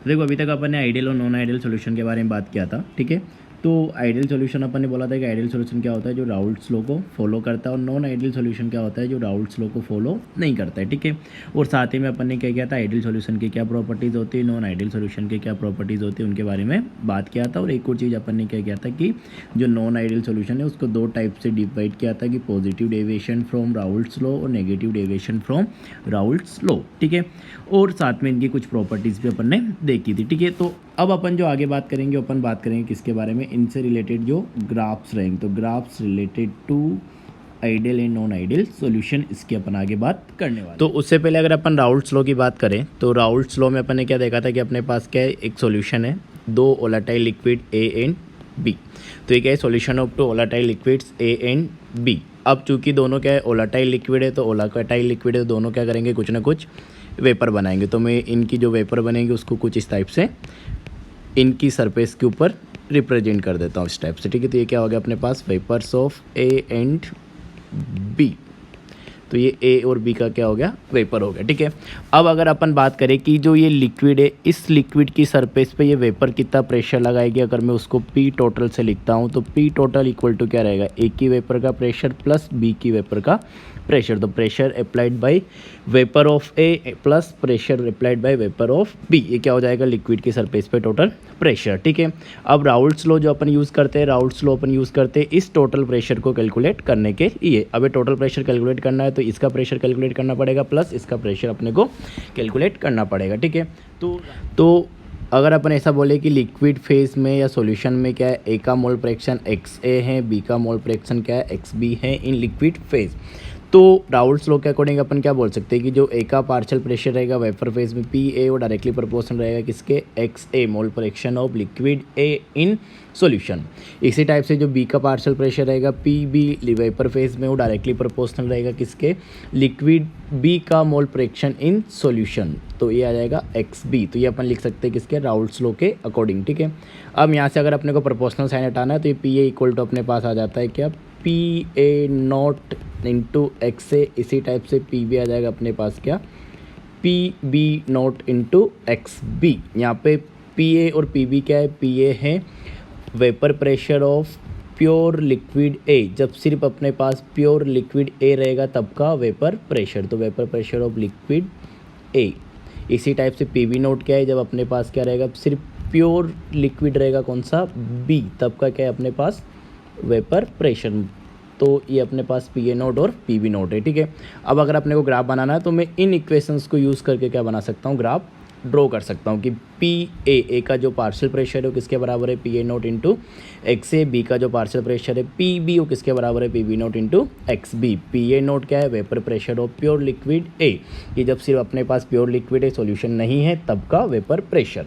देखो अभी तक अपन ने आइडियल और नॉन आइडियल सॉल्यूशन के बारे में बात किया था, ठीक है। तो आइडियल सॉल्यूशन अपन ने बोला था कि आइडियल सॉल्यूशन क्या होता है, जो राउल्ट्स लॉ को फॉलो करता है, और नॉन आइडियल सॉल्यूशन क्या होता है, जो राउल्ट्स लॉ को फॉलो नहीं करता है, ठीक है। और साथ ही में अपन ने क्या किया था, आइडियल सॉल्यूशन की क्या प्रॉपर्टीज़ होती है, नॉन आइडियल सॉल्यूशन की क्या प्रॉपर्टीज़ होती है, उनके बारे में बात किया था। और एक और चीज़ अपन ने क्या किया था कि जो नॉन आइडियल सॉल्यूशन है उसको दो टाइप से डिवाइड किया था कि positive deviation from Raoult's law और negative deviation from Raoult's law, ठीक है। और साथ में इनकी कुछ प्रॉपर्टीज़ भी अपन ने देखी थी, ठीक है। तो अब अपन जो आगे बात करेंगे, अपन बात करेंगे किसके बारे में, इनसे रिलेटेड जो ग्राफ्स रहेंगे, तो graphs related to ideal and non ideal solution, इसकी अपन आगे बात करने वाले। तो उससे पहले अगर अपन राउल्ट्स लॉ की बात करें, तो राउल्ट्स लॉ में अपन ने क्या देखा था कि अपने पास क्या है, एक सॉल्यूशन है, दो volatile liquid A and B. तो ये क्या है, solution of two volatile liquids A and B. अब चूंकि दोनों क्या है, वोलेटाइल लिक्विड है, तो वोलेटाइल लिक्विड है, तो दोनों क्या करेंगे, कुछ ना कुछ वेपर बनाएंगे। तो मैं इनकी जो वेपर बनेंगे उसको कुछ इस टाइप से इनकी सरफेस के ऊपर रिप्रेजेंट कर देता हूँ इस टाइप से, ठीक है। तो ये क्या हो गया अपने पास, vapours of A and B. तो ये ए और बी का क्या हो गया, वेपर हो गया, ठीक है। अब अगर अपन बात करें कि जो ये लिक्विड है, इस लिक्विड की सरफेस पे ये वेपर कितना प्रेशर लगाएगी, अगर मैं उसको पी टोटल से लिखता हूँ, तो पी टोटल इक्वल टू क्या रहेगा, ए की वेपर का प्रेशर प्लस बी की वेपर का प्रेशर। तो pressure applied by vapour of A plus pressure applied by vapour of B, ये क्या हो जाएगा, लिक्विड की सरफेस पे टोटल प्रेशर, ठीक है। अब राउल्ट्स लॉ जो अपन यूज़ करते हैं, राउल्ट्स लॉ अपन यूज़ करते हैं इस टोटल प्रेशर को कैलकुलेट करने के लिए। अब ये टोटल प्रेशर कैलकुलेट करना है तो इसका प्रेशर कैलकुलेट करना पड़ेगा प्लस इसका प्रेशर अपने को कैलकुलेट करना पड़ेगा, ठीक है। तो अगर अपन ऐसा बोले कि लिक्विड फेज में या सॉल्यूशन में क्या है, ए का मोल फ्रैक्शन एक्स ए है, बी का मोल फ्रैक्शन क्या है, एक्स बी है इन लिक्विड फेज, तो राउल्ट्स लॉ के अकॉर्डिंग अपन क्या बोल सकते हैं कि जो ए का पार्शियल प्रेशर रहेगा वेपर फेज में पी ए, वो डायरेक्टली प्रोपोर्शनल रहेगा किसके, x A mole fraction of liquid A in solution. इसी टाइप से जो बी का पार्शियल प्रेशर रहेगा पी बी वेपर फेज में, वो डायरेक्टली प्रोपोर्शनल रहेगा किसके, लिक्विड बी का मोल फ्रैक्शन इन सॉल्यूशन। तो ये आ जाएगा एक्स बी। तो ये अपन लिख सकते हैं किसके, राउल्ट्स लॉ के अकॉर्डिंग, ठीक है। अब यहाँ से अगर अपने को प्रोपोर्शनल साइन हटाना है तो ये पी ए इक्वल टू अपने पास आ जाता है क्या, P A naught into X A. इसी टाइप से पी बी आ जाएगा अपने पास क्या, P B not into X B. यहाँ पे पी ए और पी बी क्या है, पी ए है vapour pressure of pure liquid ए, जब सिर्फ अपने पास प्योर लिक्विड ए रहेगा तब का वेपर प्रेशर, तो vapour pressure of liquid A. इसी टाइप से पी बी नोट क्या है, जब अपने पास क्या रहेगा, सिर्फ प्योर लिक्विड रहेगा कौन सा, बी, तब का क्या है अपने पास वेपर प्रेशर। तो ये अपने पास पी ए नोट और पी बी नोट है, ठीक है। अब अगर अपने को ग्राफ बनाना है तो मैं इन इक्वेशंस को यूज़ करके क्या बना सकता हूँ, ग्राफ ड्रॉ कर सकता हूँ कि पी ए का जो पार्शियल प्रेशर है वो किसके बराबर है, P A note into X A, B का जो पार्शियल प्रेशर है पी बी, वो किसके बराबर है, P B note into X B. P A nought क्या है, vapour pressure of pure liquid A, ये जब सिर्फ अपने पास प्योर लिक्विड है, सॉल्यूशन नहीं है, तब का वेपर प्रेशर।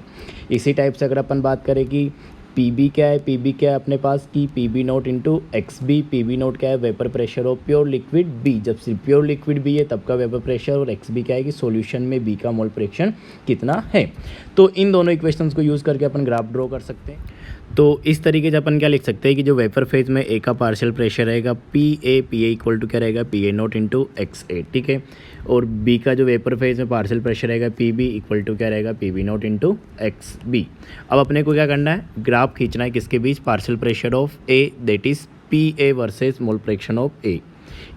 इसी टाइप से अगर अपन बात करें कि पी बी क्या है, पी बी क्या है अपने पास की P B note into X B, P B naught क्या है, vapour pressure of pure liquid B, जब सिर्फ प्योर लिक्विड बी है तब का वेपर प्रेशर, और एक्स बी क्या है कि सॉल्यूशन में बी का मोल फ्रैक्शन कितना है। तो इन दोनों इक्वेशंस को यूज़ करके अपन ग्राफ ड्रॉ कर सकते हैं। तो इस तरीके से अपन क्या लिख सकते हैं कि जो वेपर फेज में ए का पार्शियल प्रेशर रहेगा पी ए इक्वल टू क्या रहेगा, P A note into X A, ठीक है। और बी का जो वेपर फेज में पार्शियल प्रेशर रहेगा पी बी इक्वल टू क्या रहेगा, P B note into X B. अब अपने को क्या करना है, ग्राफ खींचना है किसके बीच, partial pressure of A that is P A versus mole fraction of A.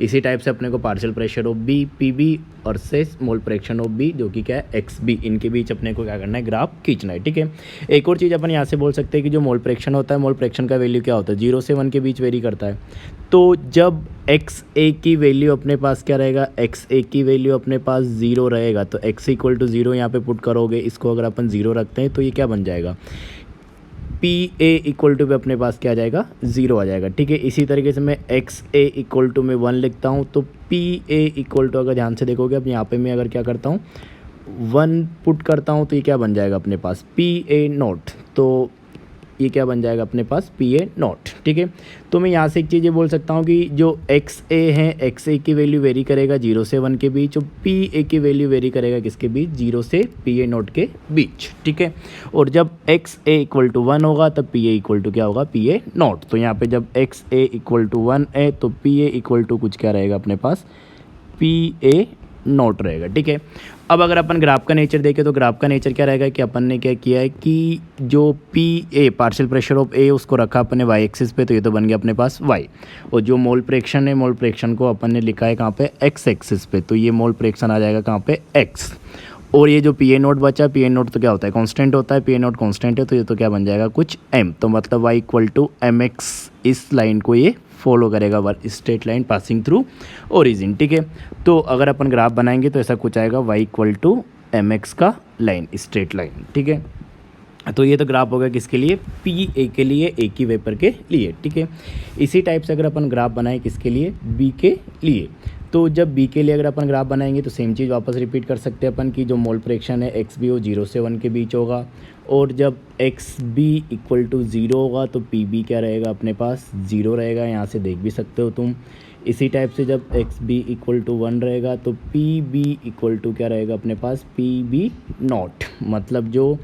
इसी टाइप से अपने को partial pressure of B P B versus mole fraction of B, जो कि क्या है एक्स बी, इनके बीच अपने को क्या करना है, ग्राफ खींचना है, ठीक है। एक और चीज़ अपन यहाँ से बोल सकते हैं कि जो मोल फ्रैक्शन होता है, मोल फ्रैक्शन का वैल्यू क्या होता है, 0 से 1 के बीच वेरी करता है। तो जब एक्स ए की वैल्यू अपने पास क्या रहेगा, एक्स ए की वैल्यू अपने पास 0 रहेगा, तो एक्स इक्वल टू 0 यहाँ पे पुट करोगे, इसको अगर अपन 0 रखते हैं तो ये क्या बन जाएगा, पी ए इक्वल टू पे अपने पास क्या आ जाएगा, 0 आ जाएगा, ठीक है। इसी तरीके से मैं एक्स ए इक्वल टू में 1 लिखता हूँ, तो पी ए इक्वल टू अगर ध्यान से देखोगे, अब यहाँ पे मैं अगर क्या करता हूँ 1 पुट करता हूँ तो ये क्या बन जाएगा अपने पास, पी ए नोट। तो ये क्या बन जाएगा अपने पास, पी ए नॉट, ठीक है। तो मैं यहाँ से एक चीज़ ये बोल सकता हूँ कि जो एक्स ए है, एक्स ए की वैल्यू वेरी करेगा 0 से 1 के बीच, और पी ए की वैल्यू वेरी करेगा किसके बीच, 0 से पी ए नॉट के बीच, ठीक है। और जब एक्स ए इक्वल टू 1 होगा तब पी ए इक्वल टू क्या होगा, पी ए नॉट। तो यहाँ पे जब एक्स ए इक्वल टू 1 है तो पी ए इक्वल टू कुछ क्या रहेगा अपने पास, पी ए नॉट रहेगा, ठीक है। अब अगर अपन ग्राफ का नेचर देखें तो ग्राफ का नेचर क्या रहेगा कि अपन ने क्या किया है कि जो P A partial pressure of A उसको रखा अपन ने वाई एक्सिस पे, तो ये तो बन गया अपने पास वाई। और जो मोल प्रेक्षण है, मोल प्रेक्षण को अपन ने लिखा है कहाँ पे, एक्स एक्सिस पे, तो ये मोल प्रेक्षण आ जाएगा कहाँ पे, एक्स। और ये जो पी ए नोट बचा, पी ए नोट तो क्या होता है, कांस्टेंट होता है, पी ए नोट कांस्टेंट है, तो ये तो क्या बन जाएगा कुछ एम, तो मतलब Y equal to M X, इस लाइन को ये फॉलो करेगा, straight line passing through origin, ठीक है। तो अगर अपन ग्राफ बनाएंगे तो ऐसा कुछ आएगा Y equal to M X का लाइन, स्ट्रेट लाइन, ठीक है। तो ये तो ग्राफ होगा किसके लिए, पी ए के लिए, ए की वेपर के लिए, ठीक है। इसी टाइप से अगर अपन ग्राफ बनाए किसके लिए, बी के लिए, तो जब बी के लिए अगर अपन ग्राफ बनाएंगे तो सेम चीज़ वापस रिपीट कर सकते हैं अपन की जो मोल फ्रैक्शन है एक्स बी वो 0 से 1 के बीच होगा, और जब एक्स बी इक्वल टू 0 होगा तो पी बी क्या रहेगा अपने पास 0 रहेगा, यहाँ से देख भी सकते हो तुम। इसी टाइप से जब एक्स बी इक्वल टू 1 रहेगा तो पी बी इक्वल टू क्या रहेगा अपने पास, पी बी नॉट, मतलब जो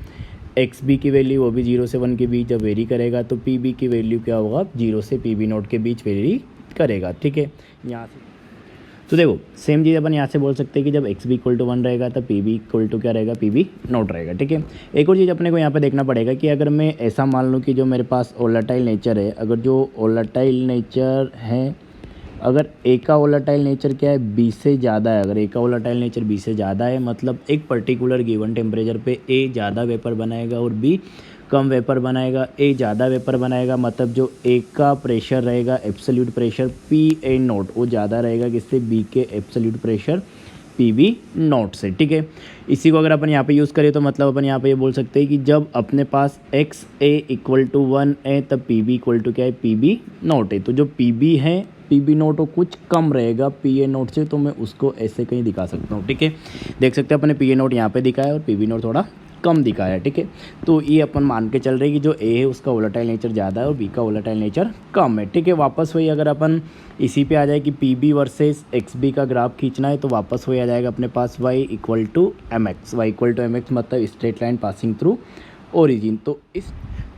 एक्स बी की वैल्यू वो भी 0 से 1 के बीच जब वेरी करेगा तो पी बी की वैल्यू क्या होगा, 0 से पी बी नॉट के बीच वेरी करेगा, ठीक है। यहाँ से तो देखो सेम चीज़ अपन यहाँ से बोल सकते हैं कि जब एक्स बी इक्वल टू 1 रहेगा तब पी बी इक्वल टू क्या रहेगा, पी बी नॉट रहेगा, ठीक है। एक और चीज़ अपने को यहाँ पे देखना पड़ेगा कि अगर मैं ऐसा मान लूँ कि जो मेरे पास वोलेटाइल नेचर है, अगर जो वोलेटाइल नेचर है, अगर ए का वोलेटाइल नेचर क्या है, बी से ज़्यादा है, अगर ए का वोलेटाइल नेचर बी से ज़्यादा है, मतलब एक पर्टिकुलर गिवन टेम्परेचर पे ए ज़्यादा वेपर बनाएगा और बी कम वेपर बनाएगा, ए ज़्यादा वेपर बनाएगा, मतलब जो ए का प्रेशर रहेगा absolute pressure P A naught वो ज़्यादा रहेगा किससे, बी के absolute pressure P B naught से, ठीक है। इसी को अगर अपन यहाँ पे यूज़ करें तो मतलब अपन यहाँ पे ये बोल सकते हैं कि जब अपने पास एक्स ए इक्वल टू 1 है तब पी बी इक्वल टू क्या है, पी बी नॉट है। तो जो पी बी है, पी बी नोट वो कुछ कम रहेगा पी ए नोट से, तो मैं उसको ऐसे कहीं दिखा सकता हूँ, ठीक है। देख सकते हैं अपने पी ए नोट यहाँ पे दिखा है और पी बी नोट थोड़ा कम दिखाया है, ठीक है। तो ये अपन मान के चल रहे हैं कि जो ए है उसका वोलेटाइल नेचर ज़्यादा है और बी का वोलेटाइल नेचर कम है, ठीक है। वापस वही अगर अपन इसी पे आ जाए कि P B versus X B का ग्राफ खींचना है तो वापस वही आ जाएगा अपने पास Y equal to M X, Y equal to M X मतलब straight line passing through origin.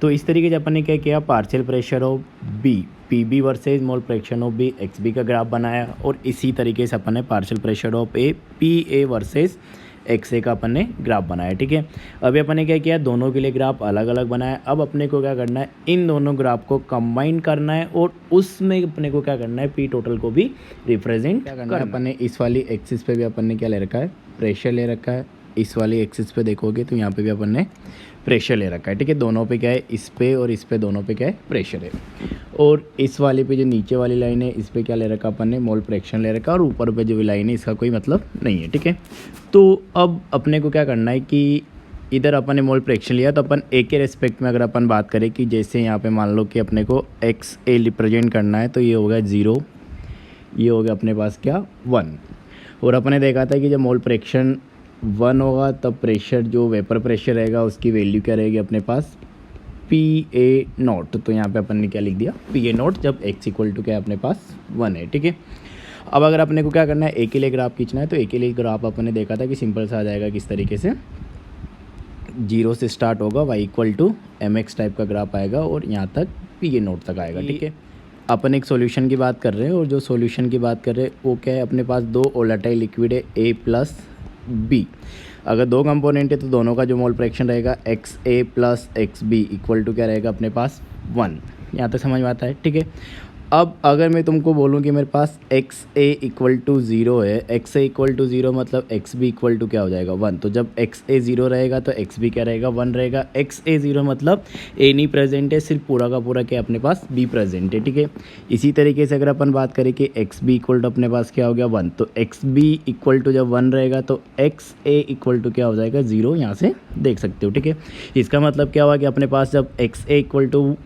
तो इस तरीके से अपन ने क्या किया, partial pressure of B P B versus mole fraction of B X B का ग्राफ बनाया, और इसी तरीके से अपन ने partial pressure of A P A versus x ए का अपन ने ग्राफ बनाया, ठीक है। अभी अपन ने क्या किया, दोनों के लिए ग्राफ अलग अलग बनाया। अब अपने को क्या करना है, इन दोनों ग्राफ को कंबाइन करना है और उसमें अपने को क्या करना है, पी टोटल को भी रिप्रेजेंट करना है। अपन ने इस वाली एक्सिस पे भी अपन ने क्या ले रखा है, प्रेशर ले रखा है। इस वाली एक्सिस पे देखोगे तो यहाँ पे भी अपन ने प्रेशर ले रखा है, ठीक है। दोनों पे क्या है, इस पे और इस पे दोनों पे क्या है, प्रेशर है। और इस वाले पे जो नीचे वाली लाइन है इस पे क्या ले रखा अपन ने, मोल फ्रैक्शन ले रखा, और ऊपर पे जो लाइन है इसका कोई मतलब नहीं है, ठीक है। तो अब अपने को क्या करना है कि इधर अपन ने मोल फ्रैक्शन लिया, तो अपन ए के रेस्पेक्ट में अगर अपन बात करें कि जैसे यहाँ पे मान लो कि अपने को एक्स ए रिप्रेजेंट करना है, तो ये हो गया 0, ये हो गया अपने पास क्या 1। और अपन ने देखा था कि जब मोल फ्रैक्शन 1 होगा तब प्रेशर जो वेपर प्रेशर रहेगा उसकी वैल्यू क्या रहेगी अपने पास, पी ए नॉट। तो यहाँ पे अपन ने क्या लिख दिया, पी ए नॉट, जब एक्स इक्वल टू क्या है अपने पास 1 है, ठीक है। अब अगर अपने को क्या करना है, ए के लिए ग्राफ खींचना है, तो ए के लिए ग्राफ अपन ने देखा था कि सिंपल सा आ जाएगा किस तरीके से, 0 से स्टार्ट होगा, Y equal to M X type का ग्राफ आएगा और यहाँ तक पी ए नॉट तक आएगा, ठीक है। अपन एक सॉल्यूशन की बात कर रहे हैं, और जो सॉल्यूशन की बात कर रहे हैं वो क्या है, अपने पास दो वोलेटाइल लिक्विड है ए प्लस बी। अगर दो कंपोनेंट है तो दोनों का जो मोल फ्रैक्शन रहेगा X A plus X B equal to क्या रहेगा अपने पास 1। यहाँ तक समझ में आता है, ठीक है। अब अगर मैं तुमको बोलूँ कि मेरे पास एक्स ए इक्वल टू 0 है, एक्स ए इक्वल टू 0 मतलब एक्स बी इक्वल टू क्या हो जाएगा 1। तो जब एक्स ए 0 रहेगा तो एक्स बी क्या रहेगा 1 रहेगा। एक्स ए 0 मतलब ए नहीं प्रेजेंट है, सिर्फ पूरा का पूरा क्या अपने पास बी प्रेजेंट है, ठीक है। इसी तरीके से अगर अपन बात करें कि एक्स बी इक्वल टू अपने पास क्या हो गया 1, तो एक्स बी इक्वल टू जब 1 रहेगा तो एक्स ए इक्वल टू क्या हो जाएगा 0, यहाँ से देख सकते हो, ठीक है। इसका मतलब क्या हुआ कि अपने पास जब X A equal to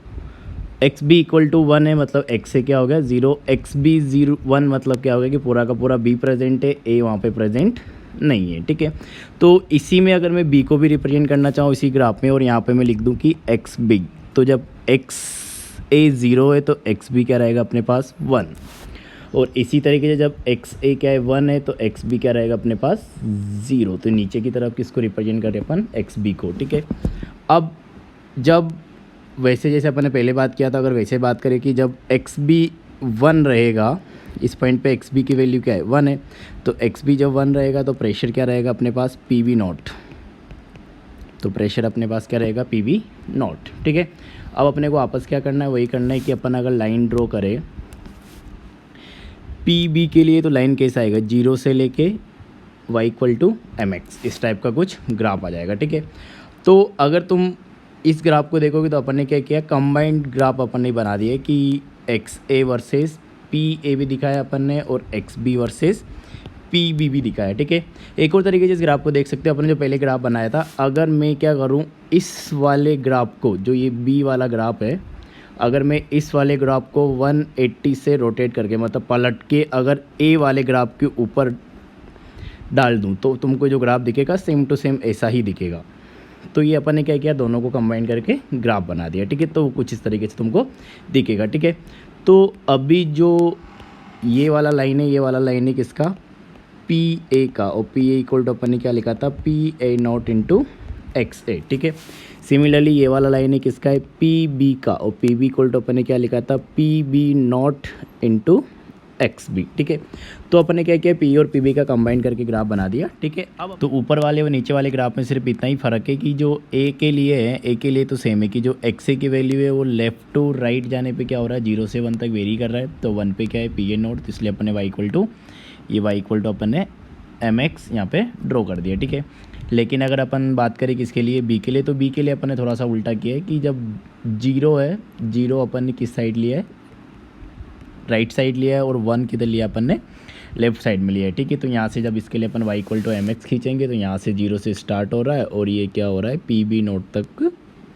X B equal to 1 है मतलब एक्स से क्या हो गया 0, एक्स बी 1 मतलब क्या हो गया कि पूरा का पूरा बी प्रेजेंट है, ए वहाँ पे प्रेजेंट नहीं है, ठीक है। तो इसी में अगर मैं बी को भी रिप्रेजेंट करना चाहूँ इसी ग्राफ में, और यहाँ पे मैं लिख दूँ कि एक्स बी, तो जब एक्स ए 0 है तो एक्स बी क्या रहेगा अपने पास 1, और इसी तरीके से जब एक्स ए क्या है 1 है तो एक्स बी क्या रहेगा अपने पास 0। तो नीचे की तरफ किसको रिप्रेजेंट करें अपन, एक्स बी को, ठीक है। अब जब वैसे जैसे अपन ने पहले बात किया था, अगर वैसे बात करें कि जब एक्स बी 1 रहेगा इस पॉइंट पे एक्स बी की वैल्यू क्या है 1 है, तो एक्स बी जब 1 रहेगा तो प्रेशर क्या रहेगा अपने पास पी वी नॉट, तो प्रेशर अपने पास क्या रहेगा पी वी नॉट। ठीक है, अब अपने को वापस क्या करना है, वही करना है कि अपन अगर लाइन ड्रॉ करें पी बी के लिए तो लाइन कैसा आएगा 0 से लेके y equal to M X, इस टाइप का कुछ ग्राफ आ जाएगा। ठीक है, तो अगर तुम इस ग्राफ को देखोगे तो अपन ने क्या किया, कंबाइंड ग्राफ अपन ने बना दिया कि X A versus P A भी दिखाया अपन ने और X B versus P B भी दिखाया। ठीक है, एक और तरीके से इस ग्राफ को देख सकते हो, अपन ने जो पहले ग्राफ बनाया था, अगर मैं क्या करूं इस वाले ग्राफ को, जो ये बी वाला ग्राफ है, अगर मैं इस वाले ग्राफ को 180 से रोटेट करके मतलब पलट के अगर ए वाले ग्राफ के ऊपर डाल दूं तो तुमको जो ग्राफ दिखेगा सेम टू सेम ऐसा ही दिखेगा। तो ये अपन ने क्या किया, दोनों को कंबाइन करके ग्राफ बना दिया। ठीक है, तो कुछ इस तरीके से तुमको दिखेगा। ठीक है, तो अभी जो ये वाला लाइन है, ये वाला लाइन है किसका, पी ए का, और पी ए इक्वल टू अपन ने क्या लिखा था P A naught into X A. ठीक है, सिमिलरली ये वाला लाइन है किसका है पी बी का, और पी बी इक्वल टू अपन ने क्या लिखा था P B not into X B. ठीक है, तो अपन ने क्या किया पी और पी बी का कंबाइन करके ग्राफ बना दिया। ठीक है, अब तो ऊपर वाले और नीचे वाले ग्राफ में सिर्फ इतना ही फ़र्क है कि जो ए के लिए है, ए के लिए तो सेम है कि जो एक्स ए की वैल्यू है वो लेफ्ट टू राइट जाने पे क्या हो रहा है 0 से 1 तक वेरी कर रहा है, तो 1 पे क्या है पी ए नोट, तो इसलिए अपन ने वाई इक्वल टू ये वाई इक्वल टू अपन ने एम एक्स यहाँ पे ड्रॉ कर दिया। ठीक है, लेकिन अगर अपन बात करें किसके लिए बी के लिए, तो बी के लिए अपन ने थोड़ा सा उल्टा किया है कि जब 0 है, 0 अपन ने किस साइड लिया है राइट साइड लिया है और 1 किधर लिया अपन ने लेफ्ट साइड में लिया है। ठीक है, तो यहाँ से जब इसके लिए अपन Y equal to M X खींचेंगे तो यहाँ से 0 से स्टार्ट हो रहा है और ये क्या हो रहा है पी बी नोट तक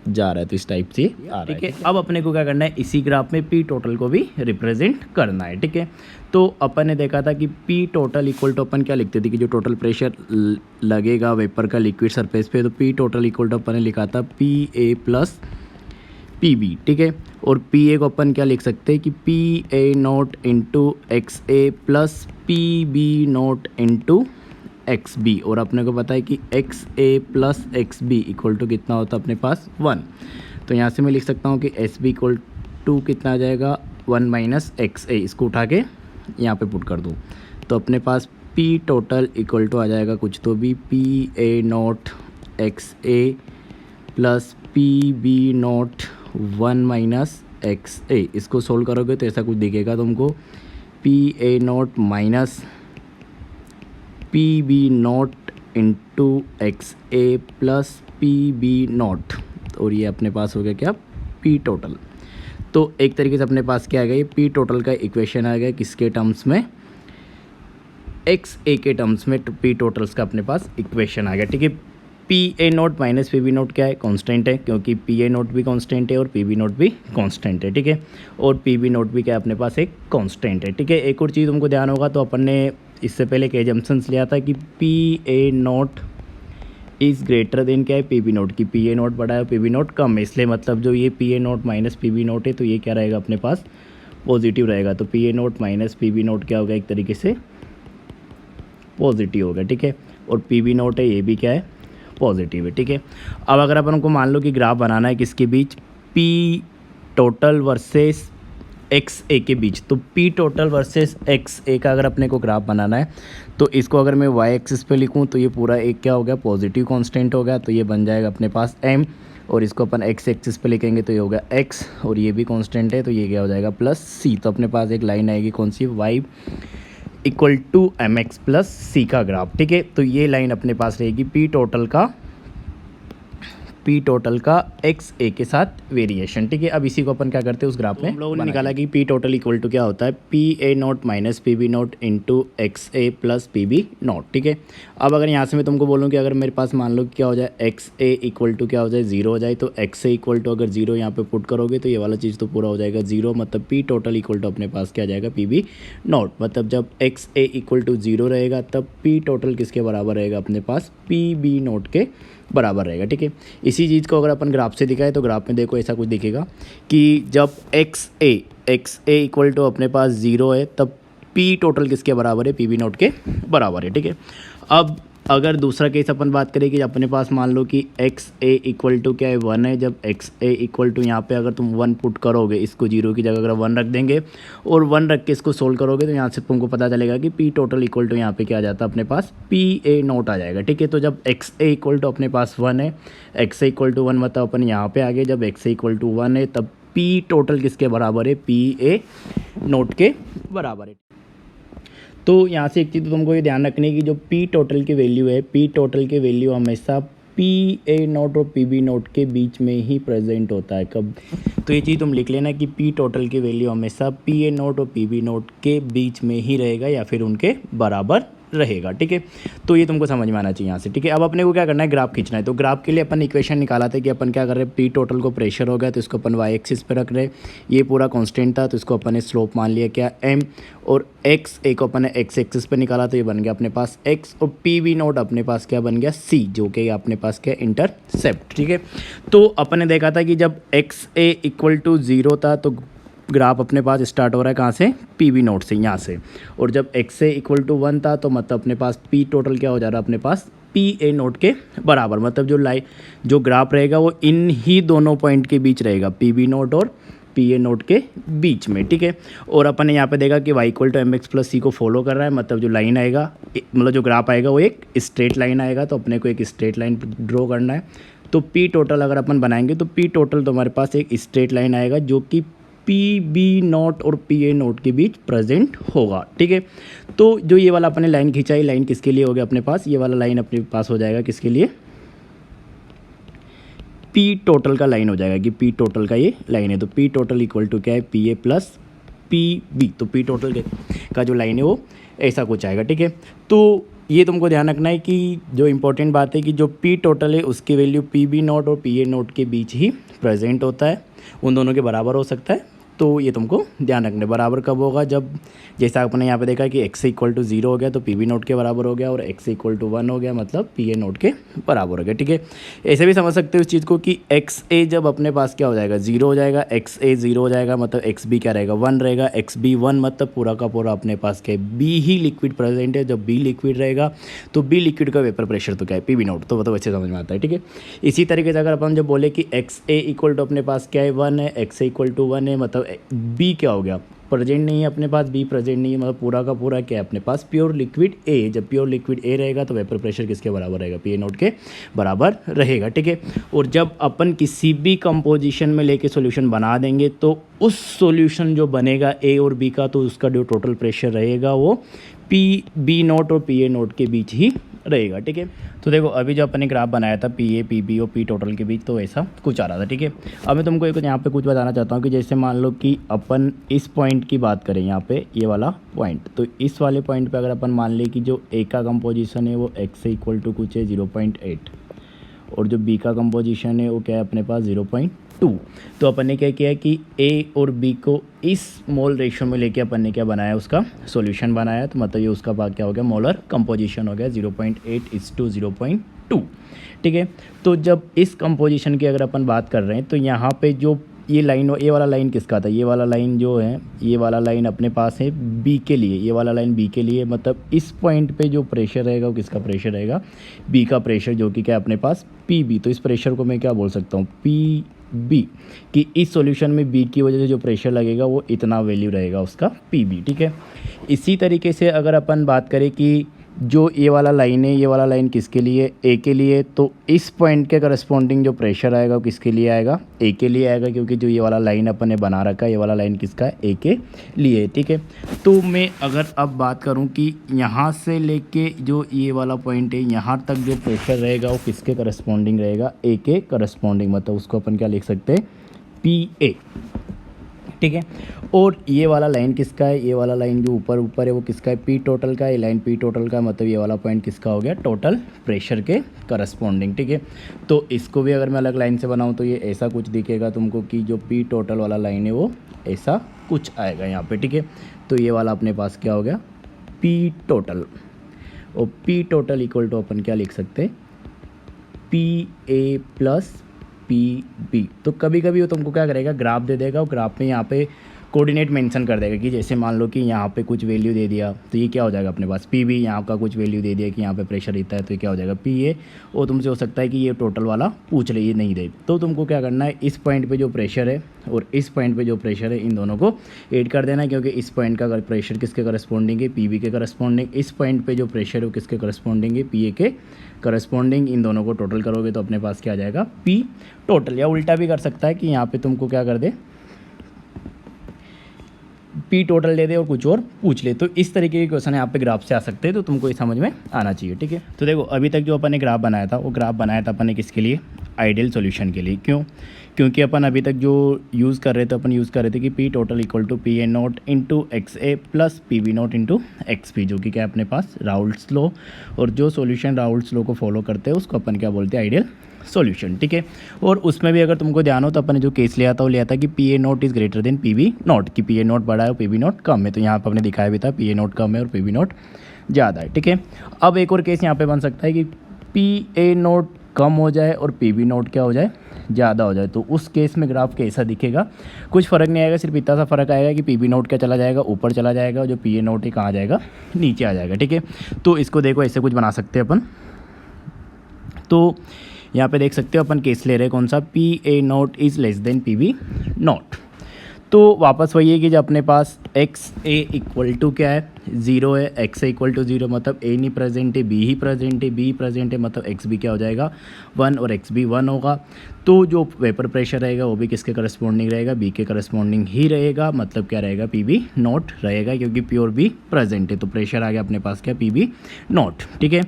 जा रहा है, तो इस टाइप से आ रहा है। ठीक है, अब अपने को क्या करना है, इसी ग्राफ में पी टोटल को भी रिप्रेजेंट करना है। ठीक है, तो अपन ने देखा था कि पी टोटल इक्वल टू अपन क्या लिखते थे कि जो टोटल प्रेशर लगेगा वेपर का लिक्विड सरफेस पे, तो पी टोटल इक्वल टू अपन ने लिखा था P A plus P B. ठीक है, और पी ए को अपन क्या लिख सकते हैं कि P A note into X A plus P B note into X B, और अपने को पता है कि X A plus X B equal to कितना होता है अपने पास 1, तो यहाँ से मैं लिख सकता हूँ कि एस बी इक्वल टू कितना आ जाएगा 1 माइनस एक्स ए, इसको उठा के यहाँ पे पुट कर दूँ तो अपने पास पी टोटल इक्वल टू आ जाएगा कुछ तो भी P A naught X A plus P B naught 1 minus X A. इसको सोल्व करोगे तो ऐसा कुछ दिखेगा तुमको, P A naught minus P B note into X A plus P B naught, और ये अपने पास हो गया क्या पी टोटल। तो एक तरीके से अपने पास क्या आ गया, ये पी टोटल का इक्वेशन आ गया किसके टर्म्स में, एक्स ए के टर्म्स में पी टोटल्स का अपने पास इक्वेशन आ गया। ठीक है, P A naught minus P B naught क्या है कांस्टेंट है, क्योंकि पी ए नोट भी कांस्टेंट है और पी बी नोट भी कांस्टेंट है। ठीक है, और पी बी नोट भी क्या है अपने पास एक कांस्टेंट है। ठीक है, एक और चीज़ तुमको ध्यान होगा, तो अपन ने इससे पहले एक एजम्पशंस लिया था कि P A naught is greater then क्या है पी बी नोट, की पी ए नोट बड़ा है पी बी नोट कम है, इसलिए मतलब जो ये P A naught minus P B naught है तो ये क्या रहेगा अपने पास पॉजिटिव रहेगा, तो P A naught minus P B naught क्या होगा एक तरीके से पॉजिटिव होगा। ठीक है, और पी बी नोट है ये भी क्या है पॉजिटिव है। ठीक है, अब अगर अपन को मान लो कि ग्राफ बनाना है किसके बीच, पी टोटल वर्सेस एक्स ए के बीच, तो पी टोटल वर्सेस एक्स ए का अगर अपने को ग्राफ बनाना है तो इसको अगर मैं वाई एक्सिस पे लिखूं तो ये पूरा एक क्या हो गया पॉजिटिव कांस्टेंट हो गया, तो ये बन जाएगा अपने पास एम, और इसको अपन एक्स एक्सिस पे लिखेंगे तो ये होगा एक्स, और ये भी कांस्टेंट है तो ये क्या हो जाएगा प्लस सी, तो अपने पास एक लाइन आएगी कौन सी Y equal to M X plus C का ग्राफ। ठीक है, तो ये लाइन अपने पास रहेगी पी टोटल का एक्स ए के साथ वेरिएशन। ठीक है, अब इसी को अपन क्या करते हैं उस ग्राफ में हम लोगों ने निकाला कि पी टोटल इक्वल टू क्या होता है P A naught minus P B note into X A plus P B naught. ठीक है, अब अगर यहाँ से मैं तुमको बोलूँ कि अगर मेरे पास मान लो क्या हो जाए एक्स ए इक्वल टू क्या हो जाए 0 हो जाए, तो एक्स ए इक्वल टू अगर 0 यहाँ पे पुट करोगे तो ये वाला चीज़ तो पूरा हो जाएगा 0, मतलब पी टोटल इक्वल टू अपने पास क्या आ जाएगा पी बी नोट, मतलब जब एक्स ए इक्वल टू 0 रहेगा तब पी टोटल किसके बराबर रहेगा अपने पास पी बी नोट के बराबर रहेगा। ठीक है, इसी चीज़ को अगर अपन ग्राफ से दिखाए तो ग्राफ में देखो ऐसा कुछ दिखेगा कि जब एक्स ए इक्वल टू अपने पास 0 है तब पी टोटल किसके बराबर है पी बी नोट के बराबर है। ठीक है, अब अगर दूसरा केस अपन बात करें कि अपने पास मान लो कि एक्स ए इक्वल टू क्या है 1 है, जब एक्स ए इक्वल टू यहाँ पे अगर तुम 1 पुट करोगे, इसको जीरो की जगह अगर 1 रख देंगे और 1 रख के इसको सोल्व करोगे तो यहाँ से तुमको पता चलेगा कि पी टोटल इक्वल टू यहाँ पे क्या आ जाता है अपने पास पी ए नोट आ जाएगा। ठीक है, तो जब एक्स ए इक्वल टू अपने पास 1 है, एक्स ए इक्वल टू 1 मतलब अपन यहाँ पे आगे जब एक्स ए इक्वल टू 1 है तब पी टोटल किसके बराबर है, पी ए नोट के बराबर है। तो यहाँ से एक चीज़ तो तुमको ये ध्यान रखनी है कि जो पी टोटल की वैल्यू है, पी टोटल की वैल्यू हमेशा पी ए नोट और पी बी नोट के बीच में ही प्रेजेंट होता है। कब, तो ये चीज़ तुम लिख लेना कि पी टोटल की वैल्यू हमेशा पी ए नोट और पी बी नोट के बीच में ही रहेगा या फिर उनके बराबर रहेगा। ठीक है, तो ये तुमको समझ में आना चाहिए यहाँ से। ठीक है, अब अपने को क्या करना है, ग्राफ खींचना है। तो ग्राफ के लिए अपन इक्वेशन निकाला था कि अपन क्या कर रहे हैं, पी टोटल को प्रेशर हो गया तो इसको अपन वाई एक्सिस पे रख रहे हैं, ये पूरा कांस्टेंट था तो इसको अपन ने स्लोप मान लिया क्या एम, और एक्स ए को अपन ने एक्स एक्सिस पे निकाला तो ये बन गया अपने पास एक्स, और पी वी नोट अपने पास क्या बन गया सी, जो कि अपने पास क्या इंटरसेप्ट। ठीक है, तो अपन ने देखा था कि जब एक्स ए इक्वल टू 0 था तो ग्राफ अपने पास स्टार्ट हो रहा है कहाँ से, पी वी नोट से, यहाँ से, और जब एक्स ए इक्वल टू 1 था तो मतलब अपने पास पी टोटल क्या हो जा रहा है अपने पास पी ए नोट के बराबर, मतलब जो ग्राफ रहेगा वो इन ही दोनों पॉइंट के बीच रहेगा, पी बी नोट और पी ए नोट के बीच में। ठीक है, और अपन ने यहाँ पे देखा कि Y equal to M X plus C को फॉलो कर रहा है, मतलब जो लाइन आएगा, मतलब जो ग्राफ आएगा वो एक स्ट्रेट लाइन आएगा, तो अपने को एक स्ट्रेट लाइन ड्रॉ करना है। तो पी टोटल अगर अपन बनाएंगे तो पी टोटल तो हमारे पास एक स्ट्रेट लाइन आएगा जो कि पी बी नोट और पी ए नोट के बीच प्रेजेंट होगा। ठीक है, तो जो ये वाला अपने लाइन खींचा है, लाइन किसके लिए हो गया अपने पास, ये वाला लाइन अपने पास हो जाएगा किसके लिए, पी टोटल का लाइन हो जाएगा कि पी टोटल का ये लाइन है। तो पी टोटल इक्वल टू क्या है, P A plus P B, तो पी टोटल का जो लाइन है वो ऐसा कुछ आएगा। ठीक है, तो ये तुमको ध्यान रखना है कि जो इंपॉर्टेंट बात है कि जो पी टोटल है उसकी वैल्यू पी बी नोट और पी ए नोट के बीच ही प्रेजेंट होता है, उन दोनों के बराबर हो सकता है। तो ये तुमको ध्यान रखना है। बराबर कब होगा, जब जैसा आपने यहाँ पे देखा कि एक्स इक्वल टू 0 हो गया तो पी बी नोट के बराबर हो गया, और एक्स इक्वल टू 1 हो गया मतलब पी ए नोट के बराबर हो गया। ठीक है, ऐसे भी समझ सकते हो इस चीज़ को कि एक्स ए जब अपने पास क्या हो जाएगा 0 हो जाएगा, एक्स ए 0 हो जाएगा मतलब एक्स बी क्या रहेगा 1 रहेगा, एक्स बी 1 मतलब पूरा का पूरा अपने पास क्या है बी ही लिक्विड प्रेजेंट है। जब बी लिक्विड रहेगा तो बी लिक्विड का वेपर प्रेशर तो क्या है पी बी नोट, तो मतलब अच्छे समझ में आता है। ठीक है, इसी तरीके से अगर अपन जब बोले कि एक्स ए इक्वल टू अपने पास क्या है 1 है, एक्स ए इक्वल टू 1 है मतलब बी क्या हो गया प्रेजेंट नहीं है अपने पास, बी प्रेजेंट नहीं है मतलब पूरा का पूरा क्या है अपने पास प्योर लिक्विड ए। जब प्योर लिक्विड ए रहेगा तो वेपर प्रेशर किसके बराबर रहेगा, पी ए नोट के बराबर रहेगा। ठीक है, और जब अपन किसी भी कंपोजिशन में लेके सॉल्यूशन बना देंगे तो उस सॉल्यूशन जो बनेगा ए और बी का, तो उसका जो टोटल प्रेशर रहेगा वो पी बी नोट और पी ए नोट के बीच ही रहेगा। ठीक है, तो देखो अभी जो अपने ग्राफ बनाया था पी ए पी बी और पी टोटल के बीच, तो ऐसा कुछ आ रहा था। ठीक है, अब मैं तुमको एक यहाँ पे कुछ बताना चाहता हूँ कि जैसे मान लो कि अपन इस पॉइंट की बात करें, यहाँ पे ये वाला पॉइंट, तो इस वाले पॉइंट पे अगर अपन मान लें कि जो ए का कंपोजिशन है वो एक्स से इक्वल टू कुछ है 0.8 और जो बी का कंपोजिशन है वो क्या है अपने पास 0.2, तो अपन ने क्या किया कि ए और बी को इस मोल रेशियो में लेके अपन ने क्या बनाया, उसका सॉल्यूशन बनाया। तो मतलब ये उसका भाग क्या हो गया, मोलर कंपोजिशन हो गया 0.8:0.2। ठीक है, तो जब इस कंपोजिशन की अगर अपन बात कर रहे हैं तो यहाँ पे जो ये लाइन, ये वाला लाइन किसका था, ये वाला लाइन जो है, ये वाला लाइन अपने पास है बी के लिए, ये वाला लाइन बी के लिए, मतलब इस पॉइंट पे जो प्रेशर रहेगा वो किसका प्रेशर रहेगा, बी का प्रेशर, जो कि क्या अपने पास पी बी। तो इस प्रेशर को मैं क्या बोल सकता हूँ, पी बी, कि इस सॉल्यूशन में बी की वजह से जो प्रेशर लगेगा वो इतना वैल्यू रहेगा उसका पी बी। ठीक है, इसी तरीके से अगर अपन बात करें कि जो ये वाला लाइन है, ये वाला लाइन किसके लिए, ए के लिए, तो इस पॉइंट के करस्पॉन्डिंग जो प्रेशर आएगा वो किसके लिए आएगा, ए के लिए आएगा, क्योंकि जो ये वाला लाइन अपन ने बना रखा है ये वाला लाइन किसका है, ए के लिए। ठीक है, तो मैं अगर अब बात करूं कि यहाँ से लेके जो ये वाला पॉइंट है यहाँ तक जो प्रेशर रहेगा वो किसके करस्पॉन्डिंग रहेगा, ए के करस्पॉन्डिंग, मतलब उसको अपन क्या लिख सकते हैं, पी ए। ठीक है, और ये वाला लाइन किसका है, ये वाला लाइन जो ऊपर ऊपर है वो किसका है, पी टोटल का, ये लाइन पी टोटल का, मतलब ये वाला पॉइंट किसका हो गया, टोटल प्रेशर के करस्पॉन्डिंग। ठीक है, तो इसको भी अगर मैं अलग लाइन से बनाऊँ तो ये ऐसा कुछ दिखेगा तुमको कि जो पी टोटल वाला लाइन है वो ऐसा कुछ आएगा यहाँ पे। ठीक है, तो ये वाला अपने पास क्या हो गया, पी टोटल, और पी टोटल इक्वल टू अपन क्या लिख सकते हैं, P A plus P B. तो कभी कभी वो तुमको क्या करेगा, ग्राफ दे देगा, और ग्राफ में यहाँ पे कोऑर्डिनेट मेंशन कर देगा कि जैसे मान लो कि यहाँ पे कुछ वैल्यू दे दिया तो ये क्या हो जाएगा अपने पास पी बी, यहाँ का कुछ वैल्यू दे दिया कि यहाँ पे प्रेशर रहता है तो ये क्या हो जाएगा पी ए। और तुमसे हो सकता है कि ये टोटल वाला पूछ ले, ये नहीं दे, तो तुमको क्या करना है, इस पॉइंट पे जो प्रेशर है और इस पॉइंट पे जो प्रेशर है इन दोनों को ऐड कर देना, क्योंकि इस पॉइंट का प्रेशर किसके करस्पॉन्डिंग है, पी बी के करस्पॉन्डिंग, इस पॉइंट पे जो प्रेशर है वो किसके करस्पॉन्डिंग है, पी ए के करस्पॉन्डिंग। इन दोनों को टोटल करोगे तो अपने पास क्या आ जाएगा पी टोटल। या उल्टा भी कर सकता है कि यहाँ पे तुमको क्या कर दे, पी टोटल दे दे और कुछ और पूछ ले। तो इस तरीके के क्वेश्चन यहाँ पे ग्राफ से आ सकते हैं, तो तुमको ये समझ में आना चाहिए, ठीक है। तो देखो अभी तक जो अपन ने ग्राफ बनाया था वो ग्राफ बनाया था अपन ने किसके लिए, आइडियल सॉल्यूशन के लिए। क्यों, क्योंकि अपन अभी तक जो यूज़ कर रहे थे, अपन यूज़ कर रहे थे कि P total equal to P A note into X A plus P B note into X P, जो कि क्या है अपने पास राउल्ट्स लॉ। और जो सॉल्यूशन राउल्ट्स लॉ को फॉलो करते हैं उसको अपन क्या बोलते हैं, आइडियल सॉल्यूशन, ठीक है। और उसमें भी अगर तुमको ध्यान हो तो अपन ने जो केस लिया था वो लिया था कि P A naught is greater than P B naught, कि पी ए नोट बड़ा है और पी बी नोट कम है। तो यहाँ पर हमने दिखाया भी था पी ए नोट कम है और पी बी नोट ज़्यादा है, ठीक है। अब एक और केस यहाँ पे बन सकता है कि पी ए नोट कम हो जाए और पी बी नोट क्या हो जाए, ज़्यादा हो जाए। तो उस केस में ग्राफ कैसा दिखेगा, कुछ फ़र्क नहीं आएगा, सिर्फ इतना सा फ़र्क आएगा कि पी बी नोट क्या चला जाएगा, ऊपर चला जाएगा, और जो पी ए नोट है कहाँ जाएगा, नीचे आ जाएगा, ठीक है। तो इसको देखो ऐसे कुछ बना सकते हैं अपन। तो यहाँ पे देख सकते हो अपन केस ले रहे हैं कौन सा, P A naught is less than P B naught. तो वापस वही है कि जब अपने पास एक्स ए इक्वल टू क्या है, ज़ीरो है, X A equal to zero मतलब ए नहीं प्रेजेंट है, बी ही प्रेजेंट है, बी प्रेजेंट है मतलब एक्स भी क्या हो जाएगा 1 और एक्स भी 1 होगा। तो जो वेपर प्रेशर रहेगा वो भी किसके करस्पॉन्डिंग रहेगा, बी के करस्पॉन्डिंग ही रहेगा, मतलब क्या रहेगा पी बी नोट रहेगा, क्योंकि प्योर बी प्रेजेंट है। तो प्रेशर आ गया अपने पास क्या, पी बी नोट, ठीक है।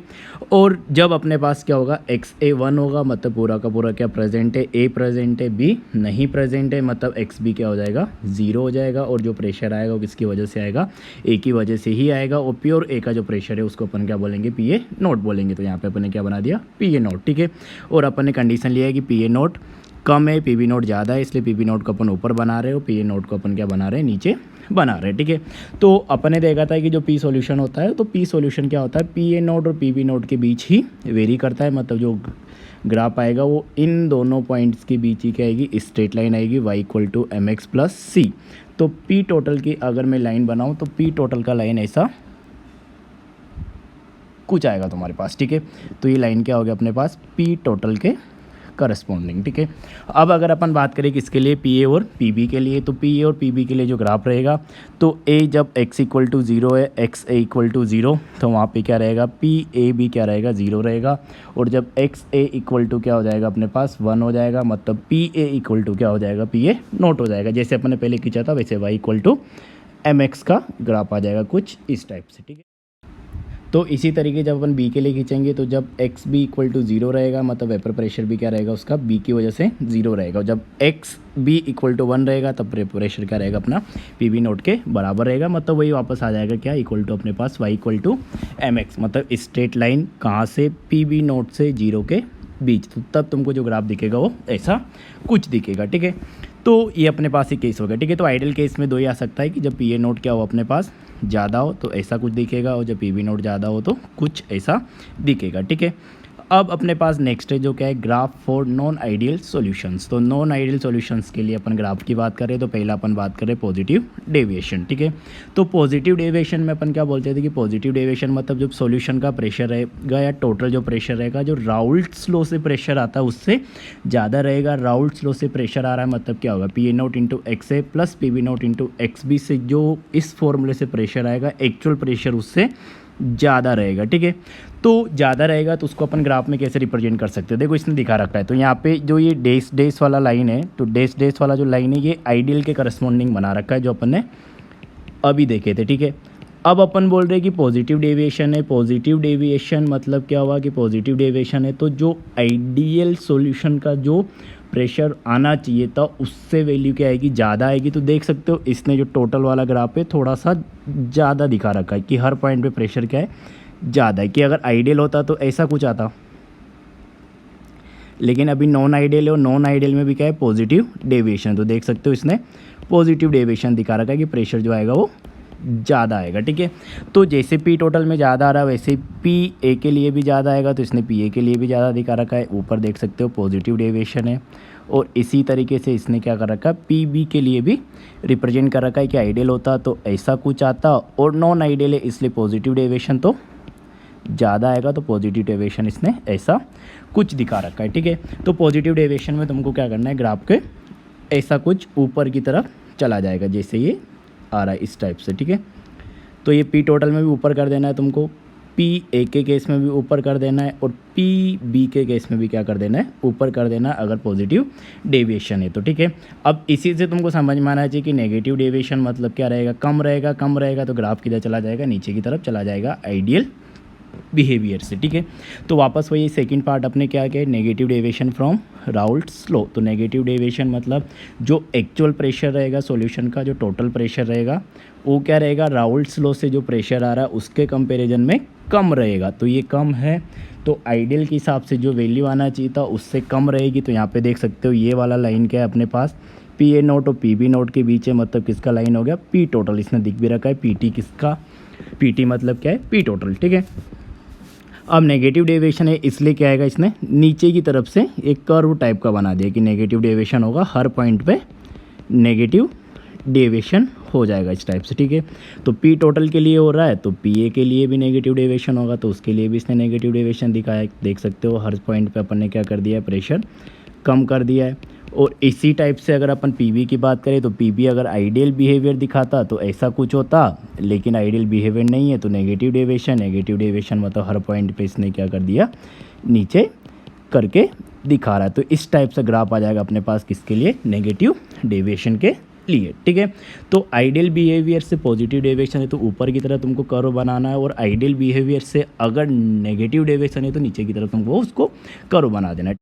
और जब अपने पास क्या होगा, एक्स ए 1 होगा मतलब पूरा का पूरा क्या प्रेजेंट है, ए प्रेजेंट है, बी नहीं प्रेजेंट है, मतलब एक्स बी क्या हो जाएगा 0 हो जाएगा। और जो प्रेशर आएगा वो किसकी वजह से आएगा, ए की वजह से ही आएगा। और प्योर ए का जो प्रेशर है उसको अपन क्या बोलेंगे, पी ए नोट बोलेंगे। तो यहाँ पे अपन ने क्या बना दिया, पी ए नोट, ठीक है। और अपन ने कंडीशन लिया है कि पी ए नोट कम है, पी बी नोट ज़्यादा है, इसलिए पी बी नोट को अपन ऊपर बना रहे हो, पी ए नोट को अपन क्या बना रहे हैं, नीचे बना रहे हैं, ठीक है। तो अपन ने देखा था कि जो पी सॉल्यूशन होता है, तो पी सॉल्यूशन क्या होता है, पी ए नोट और पी बी नोट के बीच ही वेरी करता है, मतलब जो ग्राफ आएगा वो इन दोनों पॉइंट्स के बीच ही क्या आएगी, स्ट्रेट लाइन आएगी, Y equal to M X plus C. तो पी टोटल की अगर मैं लाइन बनाऊँ तो पी टोटल का लाइन ऐसा कुछ आएगा तुम्हारे पास, ठीक है। तो ये लाइन क्या हो गया अपने पास, पी टोटल के करस्पॉन्डिंग, ठीक है। अब अगर अपन बात करें किसके लिए, पी ए और पी बी के लिए, तो पी ए और पी बी के लिए जो ग्राफ रहेगा, तो ए जब x इक्वल टू 0 है, एक्स ए इक्वल टू 0, तो वहाँ पे क्या रहेगा, पी ए बी क्या रहेगा 0 रहेगा। और जब एक्स ए इक्वल टू क्या हो जाएगा अपने पास 1 हो जाएगा, मतलब पी ए इक्वल टू क्या हो जाएगा, पी ए नोट हो जाएगा। जैसे अपन ने पहले खींचा था वैसे y equal to M X का ग्राफ आ जाएगा कुछ इस टाइप से, ठीक है। तो इसी तरीके जब अपन बी के लिए खींचेंगे तो जब एक्स बी इक्वल टू 0 रहेगा, मतलब वेपर प्रेशर भी क्या रहेगा उसका बी की वजह से 0 रहेगा। और जब एक्स बी इक्वल टू 1 रहेगा तब प्रेशर क्या रहेगा अपना पी बी नोट के बराबर रहेगा, मतलब वही वापस आ जाएगा क्या, इक्वल टू अपने पास Y equal to M X, मतलब स्ट्रेट लाइन कहाँ से, पी बी नोट से 0 के बीच। तो तब तुमको जो ग्राफ दिखेगा वो ऐसा कुछ दिखेगा, ठीक है। तो ये अपने पास ही केस होगा, ठीक है। तो आइडियल केस में दो ही आ सकता है कि जब पी ए नोट क्या हो अपने पास ज़्यादा हो तो ऐसा कुछ दिखेगा, और जब पी बी नोट ज़्यादा हो तो कुछ ऐसा दिखेगा, ठीक है। अब अपने पास नेक्स्ट है जो क्या है, graph for non ideal solutions. तो नॉन आइडियल सॉल्यूशंस के लिए अपन ग्राफ की बात करें तो पहला अपन बात करें पॉजिटिव डेविएशन, ठीक है। तो पॉजिटिव डेविएशन में अपन क्या बोलते थे कि पॉजिटिव डेविएशन मतलब जब सॉल्यूशन का प्रेशर रहेगा या टोटल जो प्रेशर रहेगा, जो राउल्ट्स लॉ से प्रेशर आता है उससे ज़्यादा रहेगा। राउल्ट्स लॉ से प्रेशर आ रहा है मतलब क्या होगा, P A note into X A plus P B note into X B से जो इस फॉर्मूले से प्रेशर आएगा, एक्चुअल प्रेशर उससे ज़्यादा रहेगा, ठीक है। तो ज़्यादा रहेगा तो उसको अपन ग्राफ में कैसे रिप्रेजेंट कर सकते हैं, देखो इसने दिखा रखा है। तो यहाँ पे जो ये डैश डैश वाला लाइन है, तो डैश डैश वाला जो लाइन है ये आइडियल के करस्पॉन्डिंग बना रखा है जो अपन ने अभी देखे थे, ठीक है। अब अपन बोल रहे हैं कि पॉजिटिव डेविएशन है। पॉजिटिव डेविएशन मतलब क्या हुआ कि पॉजिटिव डेविएशन है तो जो आइडियल सॉल्यूशन का जो प्रेशर आना चाहिए था उससे वैल्यू क्या आएगी, ज़्यादा आएगी। तो देख सकते हो इसने जो टोटल वाला ग्राफ है थोड़ा सा ज़्यादा दिखा रखा है कि हर पॉइंट पे प्रेशर क्या है, ज़्यादा है। कि अगर आइडियल होता तो ऐसा कुछ आता, लेकिन अभी नॉन आइडियल है और नॉन आइडियल में भी क्या है पॉजिटिव डेविएशन। तो देख सकते हो इसने पॉजिटिव डेविएशन दिखा रखा है कि प्रेशर जो आएगा वो ज़्यादा आएगा, ठीक है। तो जैसे पी टोटल में ज़्यादा आ रहा है वैसे पी ए के लिए भी ज़्यादा आएगा, तो इसने पी ए के लिए भी ज़्यादा दिखा रखा है। ऊपर देख सकते हो पॉजिटिव डेविएशन है और इसी तरीके से इसने क्या कर रखा है, पी बी के लिए भी रिप्रेजेंट कर रखा है कि आइडियल होता तो ऐसा कुछ आता और नॉन आइडियल है इसलिए पॉजिटिव डेविएशन तो ज़्यादा आएगा, तो पॉजिटिव डेविएशन इसने ऐसा कुछ दिखा रखा है। ठीक है, तो पॉजिटिव डेविएशन में तुमको क्या करना है, ग्राफ के ऐसा कुछ ऊपर की तरफ चला जाएगा जैसे ये आ रहा है इस टाइप से। ठीक है, तो ये पी टोटल में भी ऊपर कर देना है तुमको, पी ए के केस में भी ऊपर कर देना है और पी बी के केस में भी क्या कर देना है, ऊपर कर देना है अगर पॉजिटिव डेविएशन है तो। ठीक है, अब इसी से तुमको समझ में आना चाहिए कि नेगेटिव डेविएशन मतलब क्या रहेगा, कम रहेगा, कम रहेगा तो ग्राफ किधर चला जाएगा, नीचे की तरफ चला जाएगा आइडियल बिहेवियर से। ठीक है, तो वापस वही सेकंड पार्ट अपने क्या किया, negative deviation from Raoult's law. तो नेगेटिव डेविएशन मतलब जो एक्चुअल प्रेशर रहेगा सॉल्यूशन का, जो टोटल प्रेशर रहेगा वो क्या रहेगा, राउल्ट्स लॉ से जो प्रेशर आ रहा है उसके कंपैरिजन में कम रहेगा। तो ये कम है तो आइडियल के हिसाब से जो वैल्यू आना चाहिए था उससे कम रहेगी। तो यहाँ पे देख सकते हो ये वाला लाइन क्या है अपने पास, पी ए नोट और पी बी नोट के बीच है, मतलब किसका लाइन हो गया, पी टोटल। इसने दिख भी रखा है पी टी किसका, पी टी मतलब क्या है, पी टोटल। ठीक है, अब नेगेटिव डेविएशन है इसलिए क्या आएगा, इसने नीचे की तरफ से एक कर्व टाइप का बना दिया कि नेगेटिव डेविएशन होगा, हर पॉइंट पे नेगेटिव डेविएशन हो जाएगा इस टाइप से। ठीक है, तो पी टोटल के लिए हो रहा है तो पी ए के लिए भी नेगेटिव डेविएशन होगा, तो उसके लिए भी इसने नेगेटिव डेविएशन दिखाया है। देख सकते हो हर पॉइंट पे अपन ने क्या कर दिया है, प्रेशर कम कर दिया है। और इसी टाइप से अगर अपन पी की बात करें तो पी अगर आइडियल बिहेवियर दिखाता तो ऐसा कुछ होता, लेकिन आइडियल बिहेवियर नहीं है तो नेगेटिव डेविएशन मतलब हर पॉइंट पे इसने क्या कर दिया, नीचे करके दिखा रहा है। तो इस टाइप से ग्राफ आ जाएगा अपने पास किसके लिए, नेगेटिव डेविएशन के लिए। ठीक है, तो आइडियल बिहेवियर से पॉजिटिव डेविएशन है तो ऊपर की तरफ तुमको कर्व बनाना है, और आइडियल बिहेवियर से अगर नेगेटिव डेविएशन है तो नीचे की तरफ तुमको उसको कर्व बना देना है।